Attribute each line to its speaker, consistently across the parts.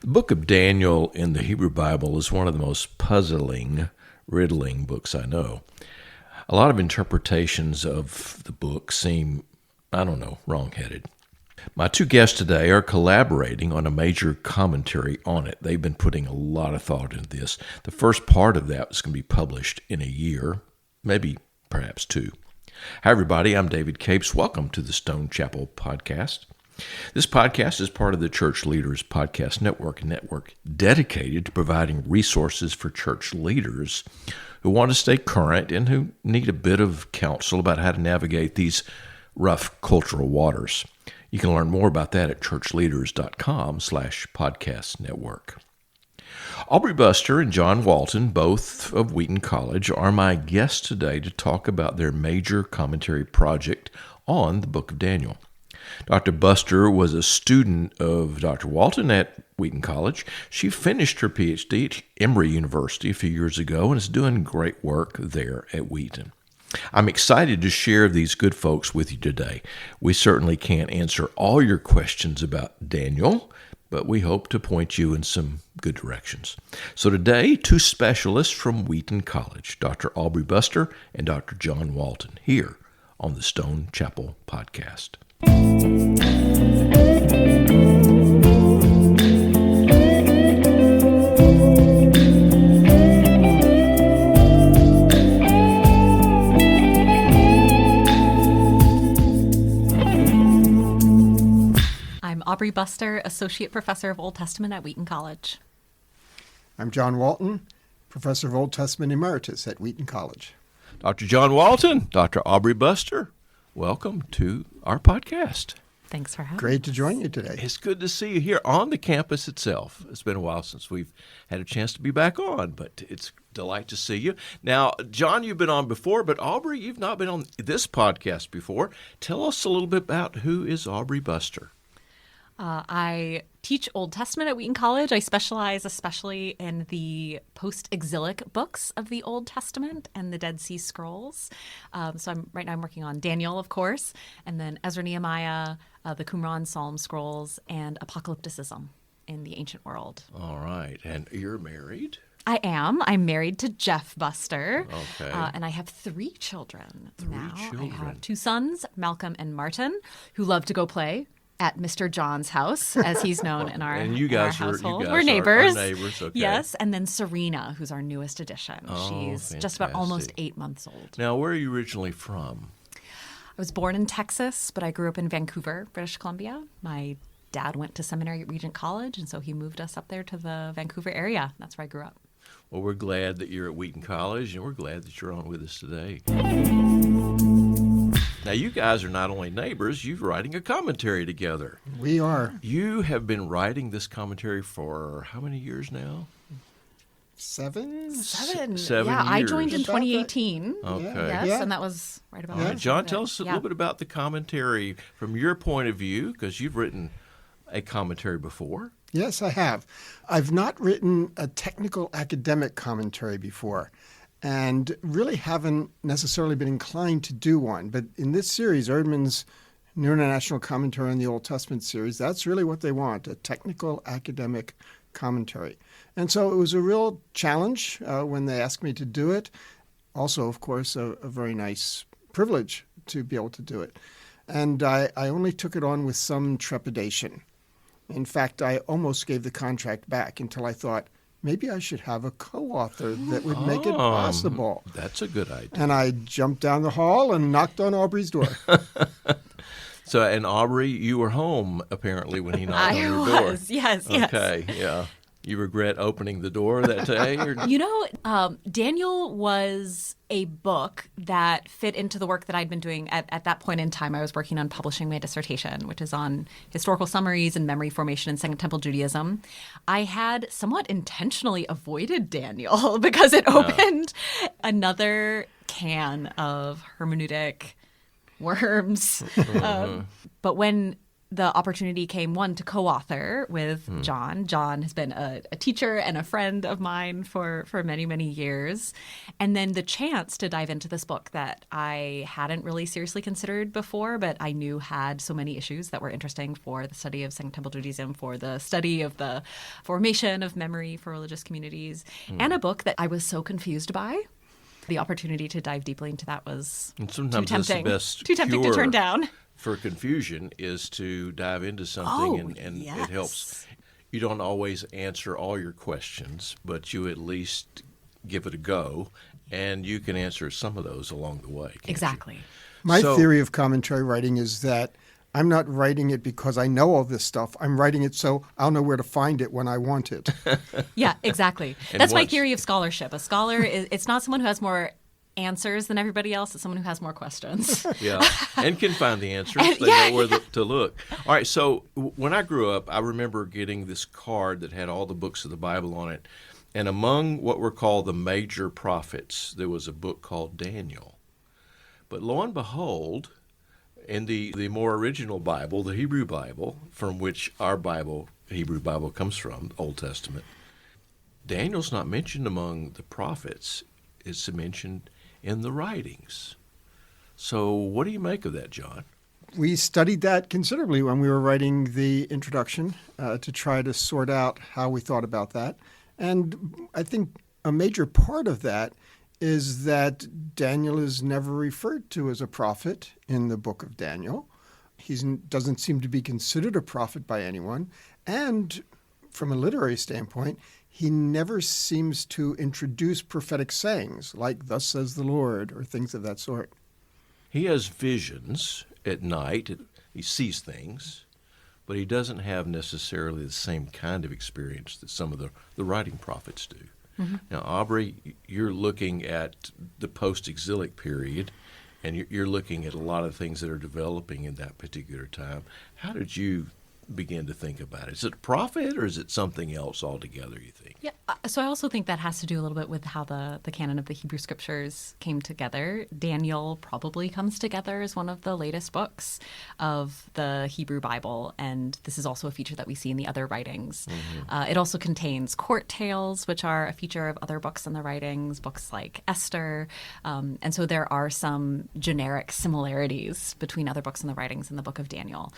Speaker 1: The book of Daniel in the Hebrew Bible is one of the most puzzling, riddling books I know. A lot of interpretations of the book seem, wrong-headed. My two guests today are collaborating on a major commentary on it. They've been putting a lot of thought into this. The first part of that is going to be published in a year, perhaps two. Hi, everybody. I'm David Capes. Welcome to the Stone Chapel Podcast. This podcast is part of the Church Leaders Podcast Network, a network dedicated to providing resources for church leaders who want to stay current and who need a bit of counsel about how to navigate these rough cultural waters. You can learn more about that at ChurchLeaders.com/podcast network. Aubrey Buster and John Walton, both of Wheaton College, are my guests today to talk about their major commentary project on the book of Daniel. Dr. Buster was a student of Dr. Walton at Wheaton College. She finished her PhD at Emory University a few years ago and is doing great work there at Wheaton. I'm excited to share these good folks with you today. We certainly can't answer all your questions about Daniel, but we hope to point you in some good directions. So today, two specialists from Wheaton College, Dr. Aubrey Buster and Dr. John Walton, here on the Stone Chapel Podcast.
Speaker 2: I'm Aubrey Buster, Associate Professor of Old Testament at Wheaton College.
Speaker 3: I'm John Walton, Professor of Old Testament Emeritus at Wheaton College.
Speaker 1: Dr. John Walton, Dr. Aubrey Buster, welcome to our podcast.
Speaker 2: Thanks for having us.
Speaker 3: Great to join you today.
Speaker 1: It's good to see you here on the campus itself. It's been a while since we've had a chance to be back on, but it's a delight to see you. Now, John, you've been on before, but Aubrey, you've not been on this podcast before. Tell us a little bit about who is Aubrey Buster.
Speaker 2: I teach Old Testament at Wheaton College. I specialize especially in the post-exilic books of the Old Testament and the Dead Sea Scrolls. So right now I'm working on Daniel, of course, and then Ezra, Nehemiah, the Qumran Psalm Scrolls, and apocalypticism in the ancient world.
Speaker 1: All right. And you're married?
Speaker 2: I am. I'm married to Jeff Buster.
Speaker 1: Okay.
Speaker 2: And I have three children now.
Speaker 1: Children.
Speaker 2: I have two sons, Malcolm and Martin, who love to go play at Mr. John's house, as he's known in our,
Speaker 1: and you guys
Speaker 2: household.
Speaker 1: We're
Speaker 2: neighbors.
Speaker 1: Neighbors, okay.
Speaker 2: Yes, and then Serena, who's our newest addition. She's just about almost 8 months old.
Speaker 1: Now, where are you originally from?
Speaker 2: I was born in Texas, but I grew up in Vancouver, British Columbia. My dad went to seminary at Regent College, and so he moved us up there to the Vancouver area. That's where I grew up.
Speaker 1: Well, we're glad that you're at Wheaton College, and we're glad that you're on with us today. Now, you guys are not only neighbors, you're writing a commentary together.
Speaker 3: We are.
Speaker 1: You have been writing this commentary for how many years now?
Speaker 3: Seven?
Speaker 1: 7
Speaker 2: Yeah, I
Speaker 1: years.
Speaker 2: joined in 2018.
Speaker 1: Okay.
Speaker 2: Yes,
Speaker 3: Yeah.
Speaker 2: and that was right about
Speaker 1: All right,
Speaker 2: it.
Speaker 1: John, tell us a
Speaker 2: Yeah.
Speaker 1: little bit about the commentary from your point of view, because you've written a commentary before.
Speaker 3: Yes, I have. I've not written a technical academic commentary before and really haven't necessarily been inclined to do one. But in this series, Erdman's New International Commentary on the Old Testament series, that's really what they want, a technical academic commentary. And so it was a real challenge when they asked me to do it. Also, of course, a very nice privilege to be able to do it. And I only took it on with some trepidation. In fact, I almost gave the contract back until I thought, maybe I should have a co-author that would make it possible.
Speaker 1: That's a good idea.
Speaker 3: And I jumped down the hall and knocked on Aubrey's door.
Speaker 1: So, and Aubrey, you were home apparently when he knocked on your door.
Speaker 2: I was, yes.
Speaker 1: Okay, yeah. You regret opening the door that day? Or?
Speaker 2: You know, Daniel was a book that fit into the work that I'd been doing at that point in time. I was working on publishing my dissertation, which is on historical summaries and memory formation in Second Temple Judaism. I had somewhat intentionally avoided Daniel because it opened another can of hermeneutic worms. But when the opportunity came, one, to co-author with John. John has been a teacher and a friend of mine for many, many years. And then the chance to dive into this book that I hadn't really seriously considered before, but I knew had so many issues that were interesting for the study of Second Temple Judaism, for the study of the formation of memory for religious communities, and a book that I was so confused by. The opportunity to dive deeply into that was too tempting. Too tempting to turn down.
Speaker 1: For confusion is to dive into something and it helps. You don't always answer all your questions, but you at least give it a go, and you can answer some of those along the way.
Speaker 2: Exactly.
Speaker 1: You?
Speaker 3: My theory of commentary writing is that I'm not writing it because I know all this stuff. I'm writing it so I'll know where to find it when I want it.
Speaker 2: Yeah, exactly. That's my theory of scholarship. A scholar it's not someone who has more answers than everybody else. It's someone who has more questions.
Speaker 1: Yeah, and can find the answers. They know where to look. All right, so when I grew up, I remember getting this card that had all the books of the Bible on it. And among what were called the major prophets, there was a book called Daniel. But lo and behold, in the more original Bible, the Hebrew Bible, from which our Bible, Hebrew Bible, comes from, the Old Testament, Daniel's not mentioned among the prophets. It's mentioned in the writings. So what do you make of that, John?
Speaker 3: We studied that considerably when we were writing the introduction to try to sort out how we thought about that. And I think a major part of that is that Daniel is never referred to as a prophet in the book of Daniel. He doesn't seem to be considered a prophet by anyone. And from a literary standpoint, he never seems to introduce prophetic sayings like, "Thus says the Lord," or things of that sort.
Speaker 1: He has visions at night. He sees things, but he doesn't have necessarily the same kind of experience that some of the writing prophets do. Mm-hmm. Now, Aubrey, you're looking at the post-exilic period, and you're looking at a lot of things that are developing in that particular time. How did you begin to think about it? Is it a prophet or is it something else altogether, you think?
Speaker 2: Yeah, so I also think that has to do a little bit with how the canon of the Hebrew Scriptures came together. Daniel probably comes together as one of the latest books of the Hebrew Bible, and this is also a feature that we see in the other writings. Mm-hmm. It also contains court tales, which are a feature of other books in the writings, books like Esther, and so there are some generic similarities between other books in the writings and the book of Daniel,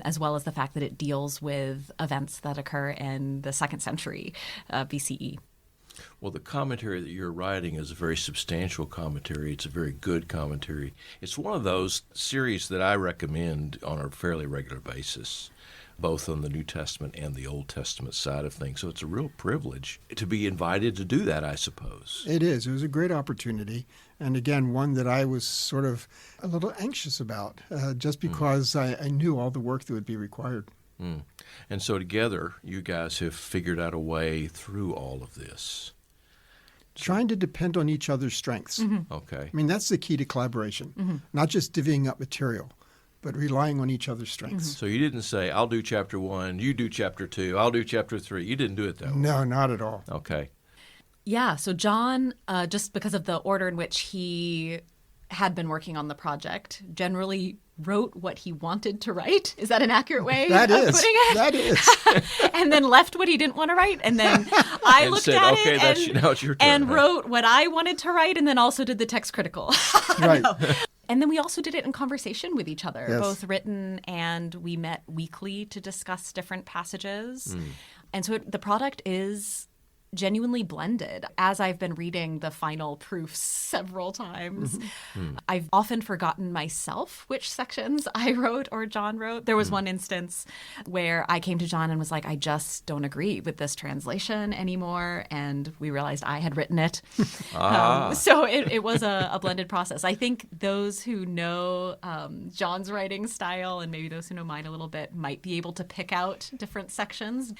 Speaker 2: as well as the fact that it deals with events that occur in the 2nd century BCE.
Speaker 1: Well, the commentary that you're writing is a very substantial commentary. It's a very good commentary. It's one of those series that I recommend on a fairly regular basis, both on the New Testament and the Old Testament side of things. So it's a real privilege to be invited to do that, I suppose.
Speaker 3: It is. It was a great opportunity. And again, one that I was sort of a little anxious about, just because I knew all the work that would be required.
Speaker 1: And so together, you guys have figured out a way through all of this.
Speaker 3: Trying to depend on each other's strengths.
Speaker 2: Mm-hmm.
Speaker 1: Okay.
Speaker 3: I mean, that's the key to collaboration, not just divvying up material, but relying on each other's strengths.
Speaker 1: So you didn't say, I'll do chapter 1, you do chapter 2, I'll do chapter 3. You didn't do it that way.
Speaker 3: No, not at all.
Speaker 1: Okay.
Speaker 2: Yeah, so John, just because of the order in which he had been working on the project, generally wrote what he wanted to write. Is that an accurate way of putting it?
Speaker 3: That is.
Speaker 2: And then left what he didn't want to write. And then I looked
Speaker 1: said,
Speaker 2: at
Speaker 1: okay,
Speaker 2: it
Speaker 1: now it's your turn,
Speaker 2: and wrote what I wanted to write, and then also did the text critical.
Speaker 3: Right.
Speaker 2: And then we also did it in conversation with each other,
Speaker 3: Yes.
Speaker 2: both written, and we met weekly to discuss different passages. And so the product is genuinely blended. As I've been reading the final proofs several times, I've often forgotten myself which sections I wrote or John wrote. There was one instance where I came to John and was like, I just don't agree with this translation anymore. And we realized I had written it. So it was a blended process. I think those who know John's writing style and maybe those who know mine a little bit might be able to pick out different sections.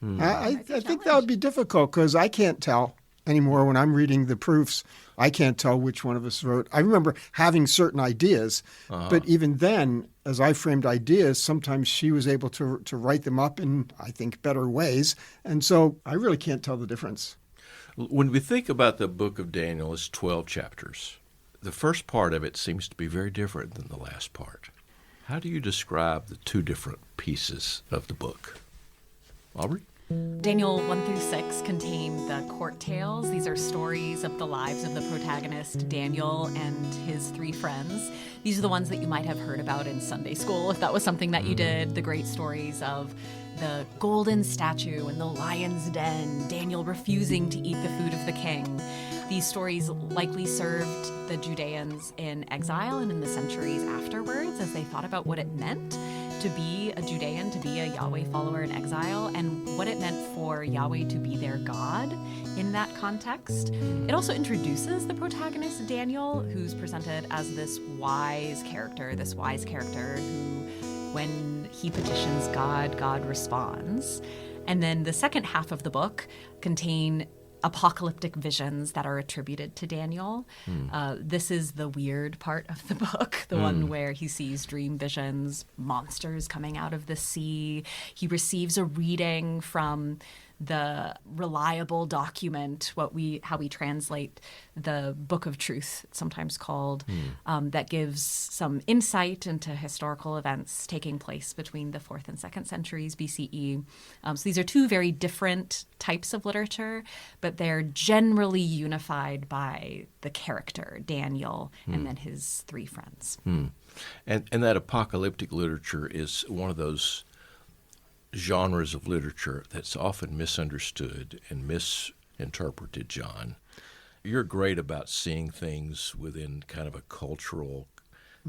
Speaker 3: I think that would be difficult because I can't tell anymore when I'm reading the proofs. I can't tell which one of us wrote. I remember having certain ideas, but even then, as I framed ideas, sometimes she was able to write them up in, I think, better ways. And so I really can't tell the difference.
Speaker 1: When we think about the book of Daniel, it's 12 chapters. The first part of it seems to be very different than the last part. How do you describe the two different pieces of the book? Aubrey?
Speaker 2: Daniel 1 through 6 contain the court tales. These are stories of the lives of the protagonist, Daniel, and his three friends. These are the ones that you might have heard about in Sunday school, if that was something that you did. The great stories of the golden statue and the lion's den, Daniel refusing to eat the food of the king. These stories likely served the Judeans in exile and in the centuries afterwards as they thought about what it meant to be a Judean, to be a Yahweh follower in exile, and what it meant for Yahweh to be their God in that context. It also introduces the protagonist, Daniel, who's presented as this wise character who, when he petitions God, God responds. And then the second half of the book contain apocalyptic visions that are attributed to Daniel. This is the weird part of the book, the one where he sees dream visions, monsters coming out of the sea. He receives a reading from the reliable document, how we translate the Book of Truth, it's sometimes called, that gives some insight into historical events taking place between the 4th and 2nd centuries BCE. So these are two very different types of literature, but they're generally unified by the character, Daniel, and then his three friends.
Speaker 1: And that apocalyptic literature is one of those genres of literature that's often misunderstood and misinterpreted, John. You're great about seeing things within kind of a cultural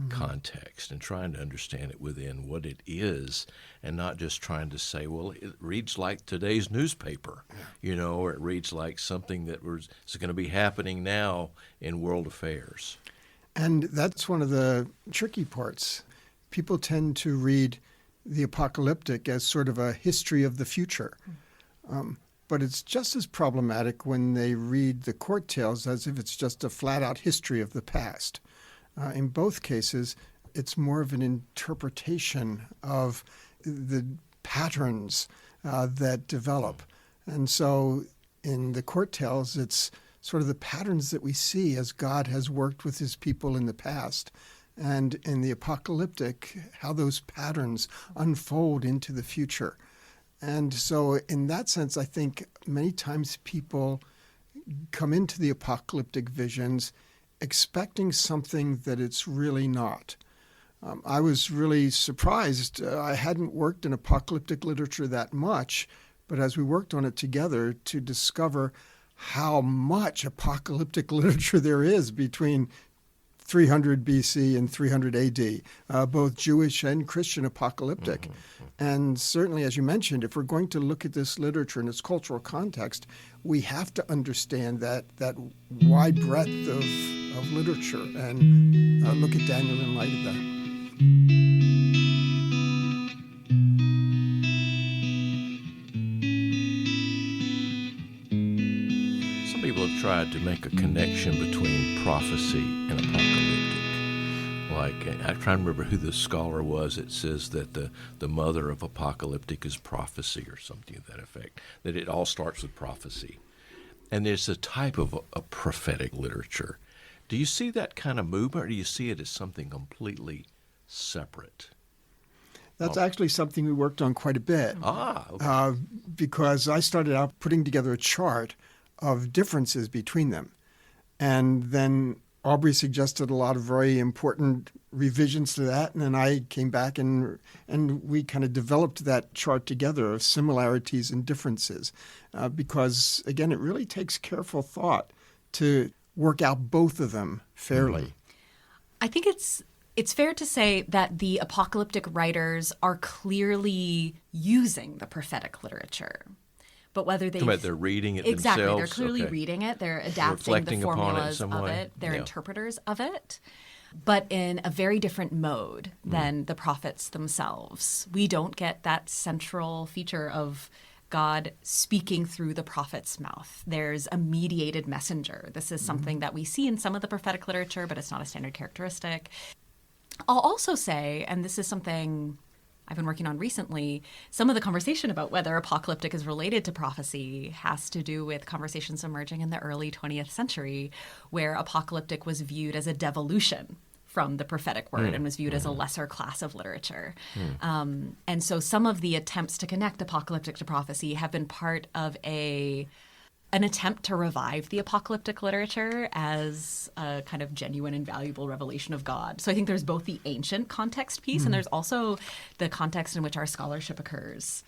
Speaker 1: context and trying to understand it within what it is and not just trying to say, well, it reads like today's newspaper, or it reads like something that is going to be happening now in world affairs.
Speaker 3: And that's one of the tricky parts. People tend to read the apocalyptic as sort of a history of the future. But it's just as problematic when they read the court tales as if it's just a flat-out history of the past. In both cases, it's more of an interpretation of the patterns that develop. And so in the court tales, it's sort of the patterns that we see as God has worked with his people in the past. And in the apocalyptic, how those patterns unfold into the future. And so in that sense, I think many times people come into the apocalyptic visions expecting something that it's really not. I was really surprised. I hadn't worked in apocalyptic literature that much, but as we worked on it together to discover how much apocalyptic literature there is between 300 BC and 300 AD, both Jewish and Christian apocalyptic. And certainly, as you mentioned, if we're going to look at this literature in its cultural context, we have to understand that wide breadth of literature and look at Daniel in light of that.
Speaker 1: People have tried to make a connection between prophecy and apocalyptic. Like, I'm trying to remember who the scholar was that says that the mother of apocalyptic is prophecy or something to that effect, that it all starts with prophecy. And there's a type of a prophetic literature. Do you see that kind of movement, or do you see it as something completely separate?
Speaker 3: That's actually something we worked on quite a bit.
Speaker 1: Okay.
Speaker 3: Because I started out putting together a chart of differences between them. And then Aubrey suggested a lot of very important revisions to that, and then I came back and we kind of developed that chart together of similarities and differences. Because, again, it really takes careful thought to work out both of them fairly.
Speaker 2: I think it's fair to say that the apocalyptic writers are clearly using the prophetic literature. But whether
Speaker 1: they're reading it
Speaker 2: exactly,
Speaker 1: themselves?
Speaker 2: They're clearly reading it. They're adapting the formulas of it. They're interpreters of it, but in a very different mode than the prophets themselves. We don't get that central feature of God speaking through the prophet's mouth. There's a mediated messenger. This is something that we see in some of the prophetic literature, but it's not a standard characteristic. I'll also say, and this is something I've been working on recently, some of the conversation about whether apocalyptic is related to prophecy has to do with conversations emerging in the early 20th century, where apocalyptic was viewed as a devolution from the prophetic word and was viewed as a lesser class of literature. And so some of the attempts to connect apocalyptic to prophecy have been part of an attempt to revive the apocalyptic literature as a kind of genuine and valuable revelation of God. So I think there's both the ancient context piece and there's also the context in which our scholarship occurs.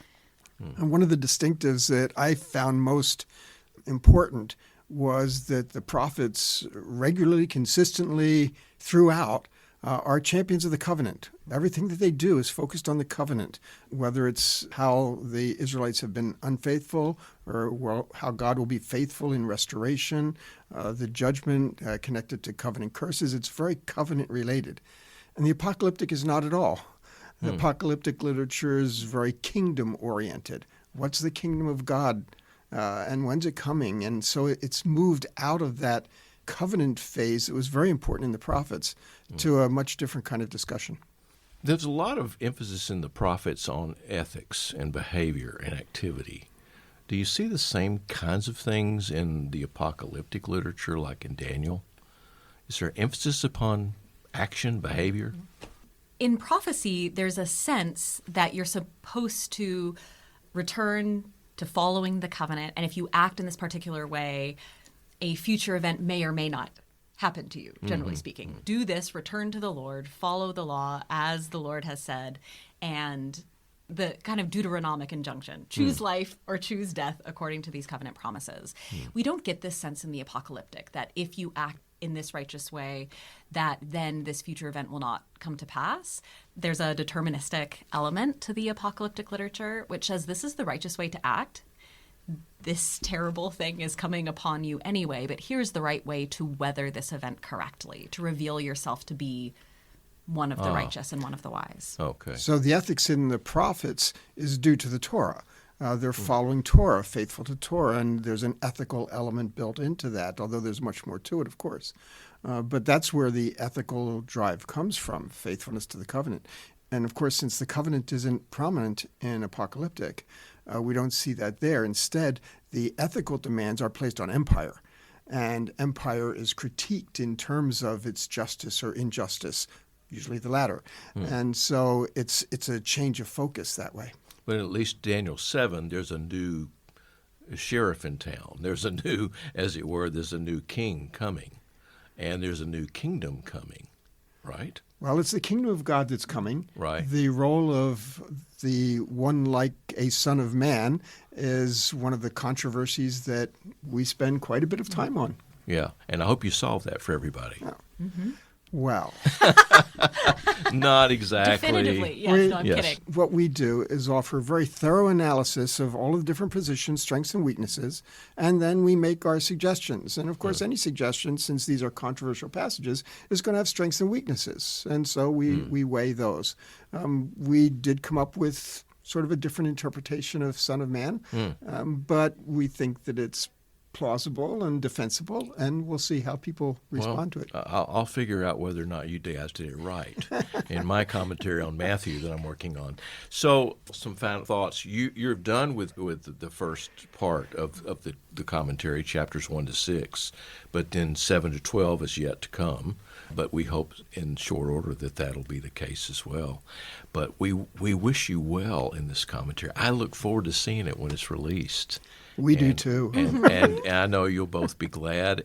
Speaker 3: And one of the distinctives that I found most important was that the prophets regularly, consistently, throughout, are champions of the covenant. Everything that they do is focused on the covenant, whether it's how the Israelites have been unfaithful or how God will be faithful in restoration, the judgment connected to covenant curses. It's very covenant related. And the apocalyptic is not at all. The apocalyptic literature is very kingdom oriented. What's the kingdom of God? And when's it coming? And so it's moved out of that covenant phase that was very important in the prophets to a much different kind of discussion.
Speaker 1: There's a lot of emphasis in the prophets on ethics and behavior and activity. Do you see the same kinds of things in the apocalyptic literature like in Daniel? Is there emphasis upon action, behavior?
Speaker 2: In prophecy, there's a sense that you're supposed to return to following the covenant, and if you act in this particular way, a future event may or may not happen to you, generally speaking. Do this, return to the Lord, follow the law as the Lord has said, and the kind of Deuteronomic injunction, choose life or choose death according to these covenant promises. We don't get this sense in the apocalyptic that if you act in this righteous way, that then this future event will not come to pass. There's a deterministic element to the apocalyptic literature, which says this is the righteous way to act. This terrible thing is coming upon you anyway, but here's the right way to weather this event correctly, to reveal yourself to be one of the righteous and one of the wise.
Speaker 1: Okay.
Speaker 3: So the ethics in the prophets is due to the Torah. They're following Torah, faithful to Torah, and there's an ethical element built into that, although there's much more to it, of course. But that's where the ethical drive comes from, faithfulness to the covenant. And of course, since the covenant isn't prominent in apocalyptic, we don't see that there. Instead, the ethical demands are placed on empire, and empire is critiqued in terms of its justice or injustice, usually the latter. And so it's a change of focus that way.
Speaker 1: But at least Daniel 7, there's a new sheriff in town. There's a new, as it were, there's a new king coming, and there's a new kingdom coming, right?
Speaker 3: Well, it's the kingdom of God that's coming.
Speaker 1: Right.
Speaker 3: The role of the one like a son of man is one of the controversies that we spend quite a bit of time on.
Speaker 1: Yeah, and I hope you solve that for everybody.
Speaker 3: Yeah. Well,
Speaker 1: Not exactly.
Speaker 2: Definitively, yes, no, I'm
Speaker 1: Yes.
Speaker 2: kidding.
Speaker 3: what we do is offer a very thorough analysis of all of the different positions, strengths and weaknesses, and then we make our suggestions. And of course, any suggestion, since these are controversial passages, is going to have strengths and weaknesses. And so we weigh those. We did come up with sort of a different interpretation of Son of Man, but we think that it's plausible and defensible, and we'll see how people respond to it.
Speaker 1: I'll figure out whether or not you guys did it right in my commentary on Matthew that I'm working on. So, some final thoughts. You're done with the first part of the commentary, chapters 1 to 6, but then 7 to 12 is yet to come. But we hope in short order that that'll be the case as well. But we wish you well in this commentary. I look forward to seeing it when it's released.
Speaker 3: We do too.
Speaker 1: And I know you'll both be glad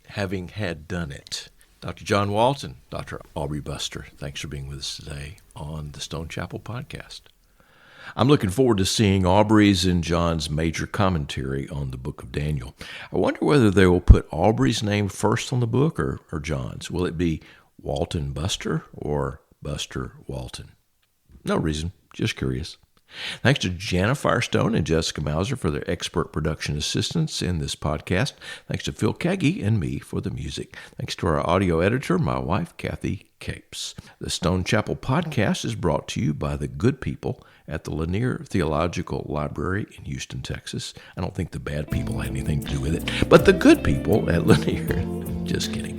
Speaker 1: having had done it. Dr. John Walton, Dr. Aubrey Buster, thanks for being with us today on the Stone Chapel Podcast. I'm looking forward to seeing Aubrey's and John's major commentary on the book of Daniel. I wonder whether they will put Aubrey's name first on the book or John's. Will it be Walton Buster or Buster Walton? No reason, just curious. Thanks to Jana Firestone and Jessica Mauser for their expert production assistance in this podcast. Thanks to Phil Keggy and me for the music. Thanks to our audio editor, my wife, Kathy Capes. The Stone Chapel Podcast is brought to you by the good people at the Lanier Theological Library in Houston, Texas. I don't think the bad people had anything to do with it, but the good people at Lanier. Just kidding.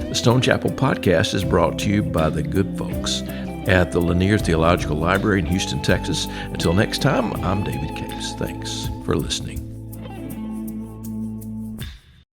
Speaker 1: The Stone Chapel Podcast is brought to you by the good folks at the Lanier Theological Library in Houston, Texas. Until next time, I'm David Capes. Thanks for listening.